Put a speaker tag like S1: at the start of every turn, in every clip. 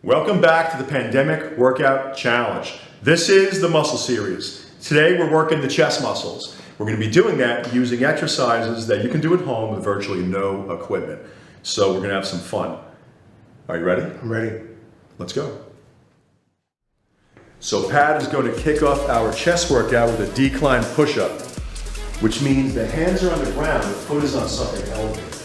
S1: Welcome back to the Pandemic Workout Challenge. This is the muscle series. Today we're working the chest muscles. We're going to be doing that using exercises that you can do at home with virtually no equipment. So we're going to have some fun. Are you ready?
S2: I'm ready.
S1: Let's go. So Pat is going to kick off our chest workout with a decline push-up, which means the hands are on the ground, the foot is on something elevated.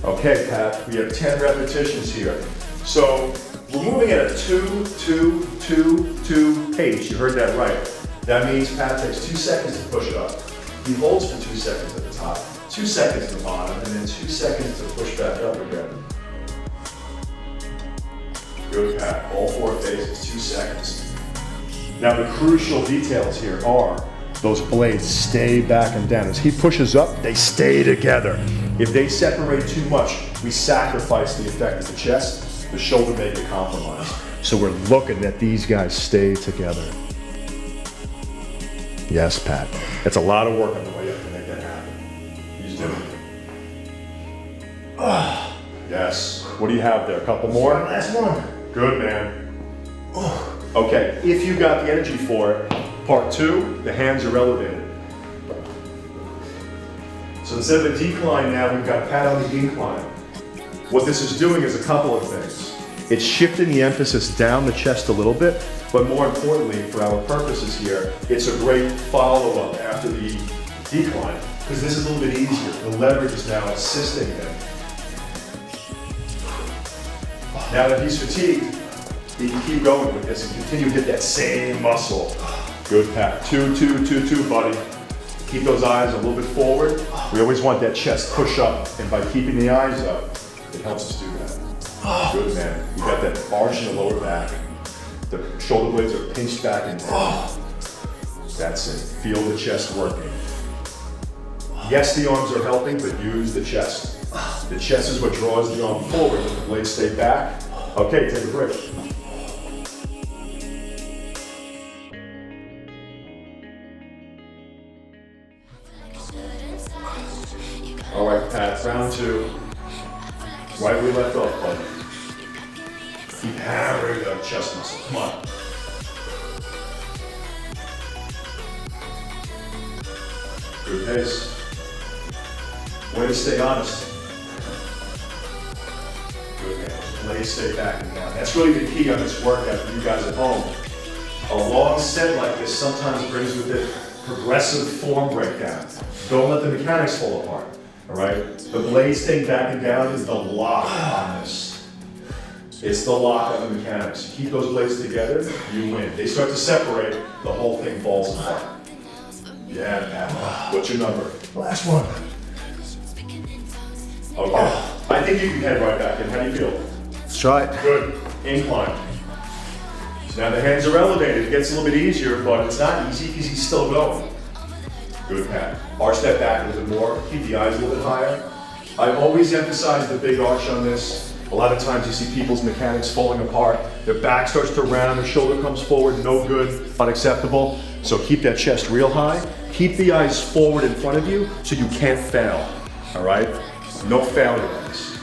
S1: Okay, Pat, we have 10 repetitions here. So we're moving at a 2, 2, 2, 2 pace. You heard that right. That means Pat takes 2 seconds to push it up. He holds for 2 seconds at the top, 2 seconds at the bottom, and then 2 seconds to push back up again. Good, Pat. All 4 phases, 2 seconds. Now the crucial details here are those blades stay back and down. As he pushes up, they stay together. If they separate too much, we sacrifice the effect of the chest. The shoulder may get compromised. So we're looking that these guys stay together. Yes, Pat. That's a lot of work on the way up to make that happen. He's doing it. Yes. What do you have there? A couple more?
S2: Last one.
S1: Good, man. Okay, if you got the energy for it, part 2, the hands are elevated. So instead of a decline now, we've got Pat on the incline. What this is doing is a couple of things. It's shifting the emphasis down the chest a little bit, but more importantly, for our purposes here, it's a great follow-up after the decline, because this is a little bit easier. The leverage is now assisting him. Now that he's fatigued, he can keep going with this and continue to hit that same muscle. Good, Pat. 2, 2, 2, 2, buddy. Keep those eyes a little bit forward. We always want that chest push up, and by keeping the eyes up, it helps us do that. Good, man. You got that arch in the lower back. The shoulder blades are pinched back and down. That's it. Feel the chest working. Yes, the arms are helping, but use the chest. The chest is what draws the arm forward, and the blades stay back. Okay, take a break. All right, Pat, round 2. Right where we left off, buddy. Keep hammering the chest muscle. Come on. Good pace. Way to stay honest. Good, man. Blades stay back and down. That's really the key on this workout for you guys at home. A long set like this sometimes brings with it progressive form breakdown. Don't let the mechanics fall apart. All right? The blade staying back and down is the lock on this. It's the lock on the mechanics. You keep those blades together, you win. They start to separate, the whole thing falls apart. Yeah, Pat. What's your number?
S2: Last one.
S1: Okay. I think you can head right back in. How do you feel?
S2: Let's try it.
S1: Good. Incline. So now the hands are elevated. It gets a little bit easier, but it's not easy because he's still going. Good, Pat. Arch that back a little bit more. Keep the eyes a little bit higher. I always emphasize the big arch on this. A lot of times you see people's mechanics falling apart. Their back starts to round, their shoulder comes forward, no good, unacceptable. So keep that chest real high. Keep the eyes forward in front of you so you can't fail, all right? No failure on this.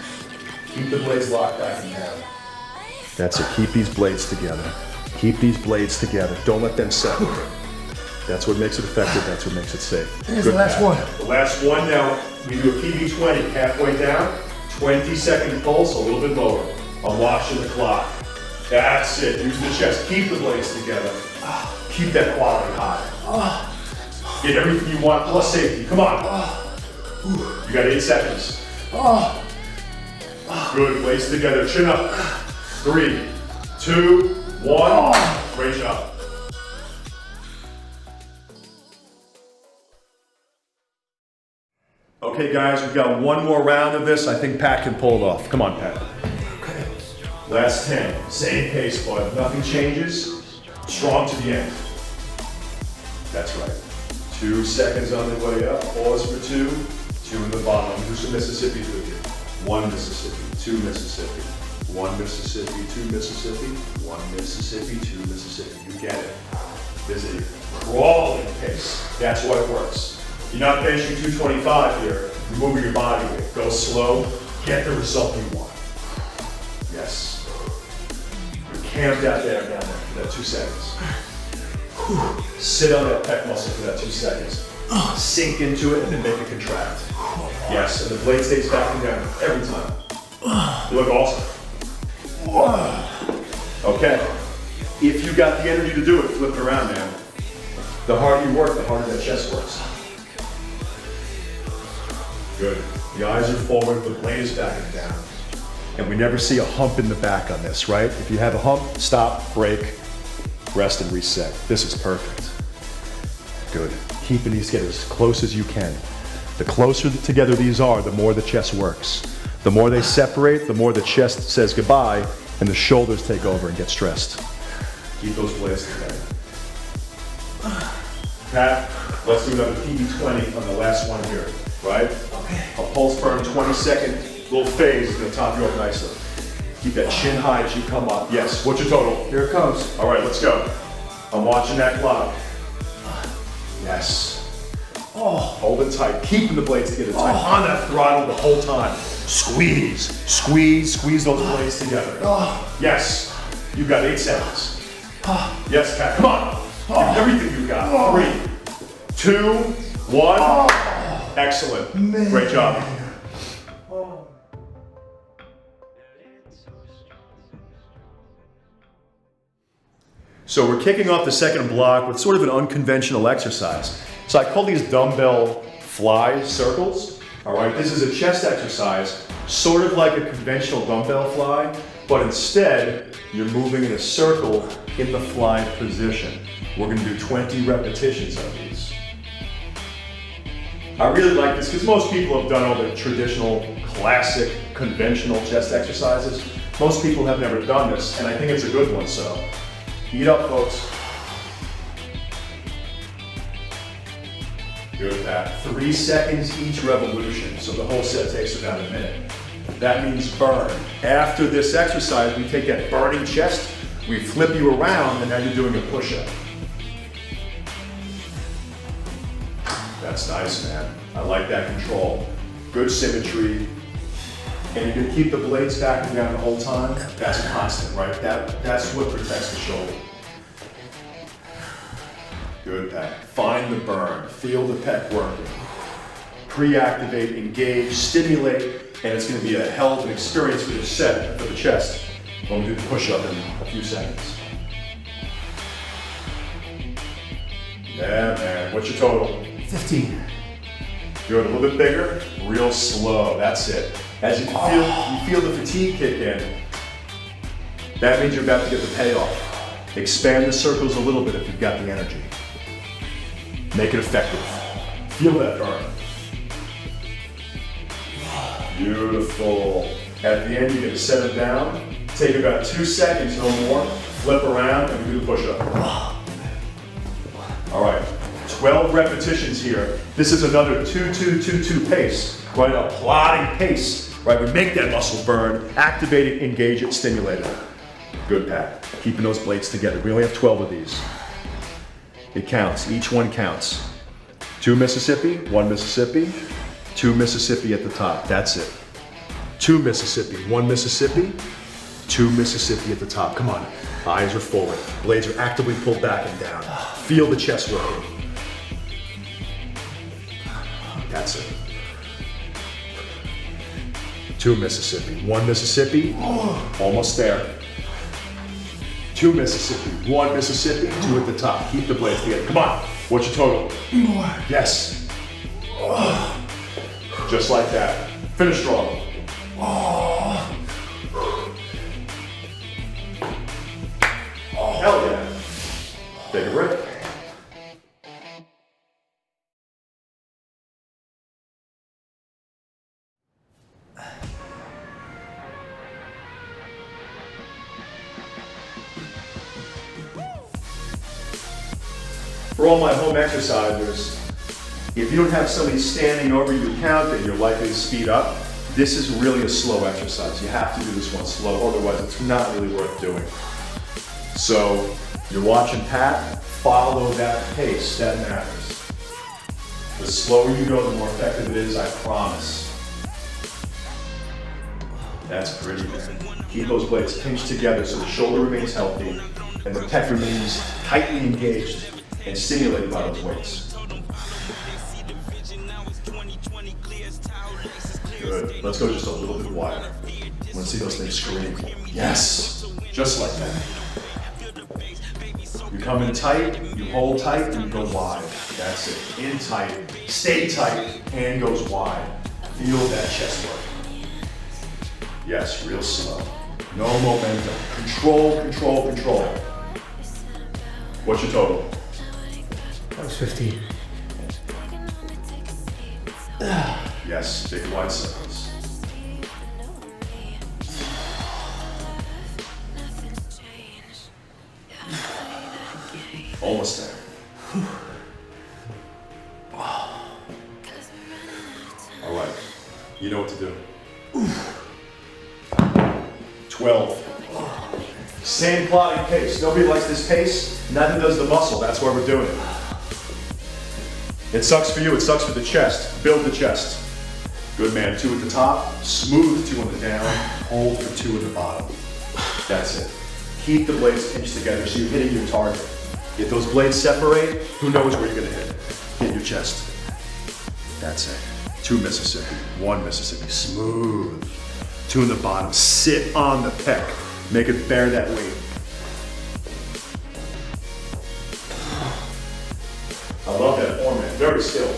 S1: Keep the blades locked back and down. That's it, keep these blades together. Keep these blades together. Don't let them separate. That's what makes it effective, that's what makes it safe.
S2: Here's the last one.
S1: The last one now, we do a PB20, halfway down, 20-second pulse, a little bit lower. I'm watching the clock. That's it, use the chest, keep the blades together. Keep that quality high. Get everything you want, plus safety, come on. You got 8 seconds. Good, blades together, chin up. 3, 2, 1, great job. Okay guys, we've got one more round of this. I think Pat can pull it off. Come on, Pat.
S2: Okay.
S1: Last 10, same pace, bud. Nothing changes. Strong to the end. That's right. 2 seconds on the way up. Pause for 2. 2 in the bottom. Do some Mississippi's with you. 1 Mississippi, 2 Mississippi, 1 Mississippi, 2 Mississippi, 1 Mississippi, 2 Mississippi. You get it. This is a crawling pace. That's what it works. You're not benching 225 here. You're moving your body weight. Go slow. Get the result you want. Yes. Camp that there down there for that 2 seconds. Sit on that pec muscle for that 2 seconds. Sink into it and then make it contract. Yes, and the blade stays back and down every time. You look awesome. Okay, if you got the energy to do it, flip it around, man. The harder you work, the harder that chest works. Good. The eyes are forward, the blade is back and down. And we never see a hump in the back on this, right? If you have a hump, stop, break, rest and reset. This is perfect. Good. Keeping these together as close as you can. The closer together these are, the more the chest works. The more they separate, the more the chest says goodbye and the shoulders take over and get stressed. Keep those blades together. Pat, let's do another PB20 on the last one here, right? Okay. A pulse burn, 20-second little phase is gonna top you up nicely. Keep that chin high as you come up. Yes, what's your total?
S2: Here it comes.
S1: All right, let's go. I'm watching that clock. Yes. Oh, hold it tight, keeping the blades together tight. On that throttle the whole time. Squeeze, squeeze, squeeze those blades together. Yes, you've got 8 seconds. Yes, Pat, come on. Give everything you've got. 3, 2, 1. Excellent.
S2: Man.
S1: Great job. So we're kicking off the second block with sort of an unconventional exercise. So I call these dumbbell flies circles. All right, this is a chest exercise, sort of like a conventional dumbbell fly, but instead you're moving in a circle in the fly position. We're gonna do 20 repetitions of these. I really like this because most people have done all the traditional, classic, conventional chest exercises. Most people have never done this, and I think it's a good one, so eat up, folks. Good, Pat. 3 seconds each revolution, so the whole set takes about a minute. That means burn. After this exercise, we take that burning chest, we flip you around, and now you're doing a push-up. That's nice, man. I like that control. Good symmetry. And you can keep the blades back and down the whole time. That's a constant, right? That's what protects the shoulder. Good, Pat. Find the burn. Feel the pec working. Pre-activate, engage, stimulate, and it's going to be a hell of an experience for the set, for the chest, when we do the push-up in a few seconds. Yeah, man. What's your total?
S2: 15.
S1: Good. A little bit bigger. Real slow. That's it. As you feel the fatigue kick in, that means you're about to get the payoff. Expand the circles a little bit if you've got the energy. Make it effective. Feel that burn. Beautiful. At the end, you're going to set it down. Take about 2 seconds, no more. Flip around and we do the push-up. All right. 12 repetitions here. This is another 2-2-2-2 pace, right? A plodding pace, right? We make that muscle burn, activate it, engage it, stimulate it. Good, Pat. Keeping those blades together. We only have 12 of these. It counts. Each one counts. 2 Mississippi, 1 Mississippi, 2 Mississippi at the top. That's it. 2 Mississippi, 1 Mississippi, 2 Mississippi at the top. Come on. Eyes are forward. Blades are actively pulled back and down. Feel the chest working. That's it. 2 Mississippi, 1 Mississippi, almost there. 2 Mississippi, 1 Mississippi, 2 at the top. Keep the blades together. Come on. What's your total?
S2: More.
S1: Yes. Just like that. Finish strong. Hell yeah. Take a break. For all my home exercisers, if you don't have somebody standing over you counting, you're likely to speed up. This is really a slow exercise. You have to do this one slow, otherwise it's not really worth doing. So you're watching Pat, follow that pace, that matters. The slower you go, the more effective it is, I promise. That's pretty, man. Keep those blades pinched together so the shoulder remains healthy and the pec remains tightly engaged and stimulated by those weights. Good. Let's go just a little bit wider. Let's see those things scream. Yes. Just like that. You come in tight, you hold tight, and you go wide. That's it. In tight, stay tight, hand goes wide. Feel that chest work. Yes, real slow. No momentum. Control, control, control. What's your total?
S2: That was 15.
S1: Yes, big wide circles. Almost there. All right, you know what to do. 12. Same plodding pace. Nobody likes this pace, neither does the muscle. That's why we're doing it. It sucks for you, it sucks for the chest. Build the chest. Good man, 2 at the top, smooth 2 on the down, hold for 2 at the bottom. That's it. Keep the blades pinched together so you're hitting your target. If those blades separate, who knows where you're gonna hit? Hit your chest. That's it. 2 Mississippi, 1 Mississippi, smooth. 2 in the bottom, sit on the pec. Make it bear that weight. I love that format, very still.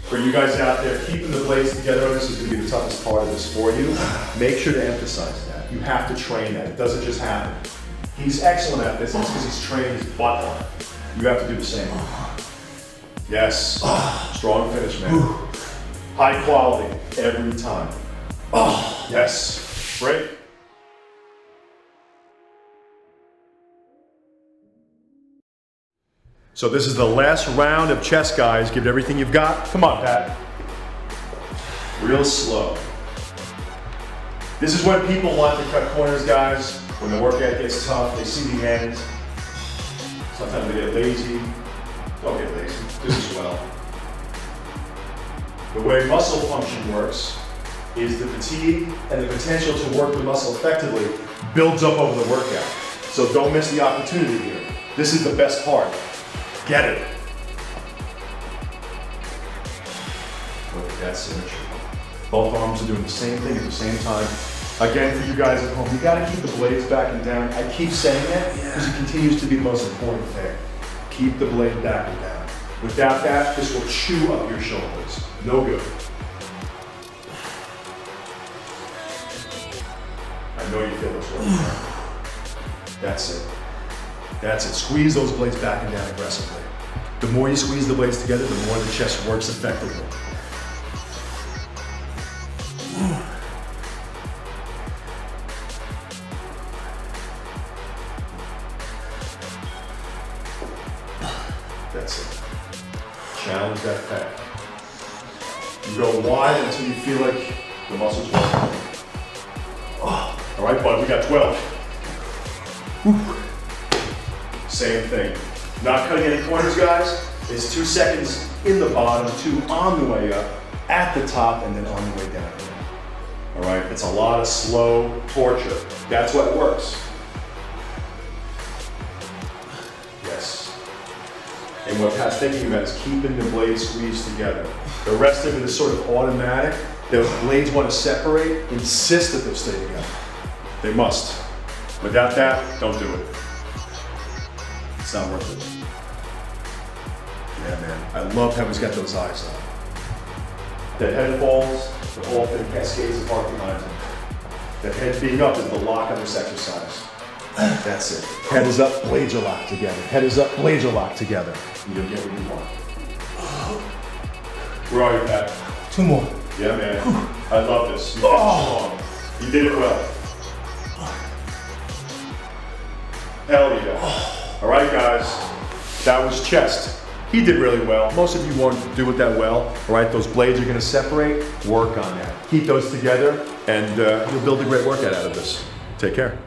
S1: For you guys out there, keeping the blades together, this is gonna be the toughest part of this for you. Make sure to emphasize that. You have to train that, it doesn't just happen. He's excellent at this, it's because he's trained his butt off. You have to do the same. Yes, strong finish, man. High quality, every time. Yes, break. So this is the last round of chest, guys. Give it everything you've got. Come on, Pat. Real slow. This is when people want to cut corners, guys. When the workout gets tough, they see the end. Sometimes they get lazy. Don't get lazy, do as well. The way muscle function works is the fatigue and the potential to work the muscle effectively builds up over the workout. So don't miss the opportunity here. This is the best part. Get it. Look at that symmetry. Both arms are doing the same thing at the same time. Again, for you guys at home, you gotta keep the blades back and down. I keep saying that because it continues to be the most important thing. Keep the blade back and down. Without that, this will chew up your shoulders. No good. I know you feel this one. That's it. That's it. Squeeze those blades back and down aggressively. The more you squeeze the blades together, the more the chest works effectively. That's it. Challenge that pec. You go wide until you feel like the muscles working. All right, bud, we got 12. Same thing. Not cutting any corners, guys. It's 2 seconds in the bottom, 2 on the way up, at the top, and then on the way down again. All right, it's a lot of slow torture. That's what works. Yes. And what Pat's thinking about is keeping the blades squeezed together. The rest of it is sort of automatic. Those blades want to separate, insist that they'll stay together. They must. Without that, don't do it. It's not worth it. Yeah, man. I love how he's got those eyes on. The head falls, the whole thing cascades apart behind him. The head being up is the lock on this exercise. That's it. Head is up, blades are locked together. Head is up, blades are locked together. You'll get what you want. Where are you, Pat?
S2: 2 more.
S1: Yeah, man. I love this. You finished strong. You did it well. Hell yeah. All right, guys. That was chest. He did really well. Most of you won't do it that well. All right, those blades are going to separate. Work on that. Keep those together, and you'll build a great workout out of this. Take care.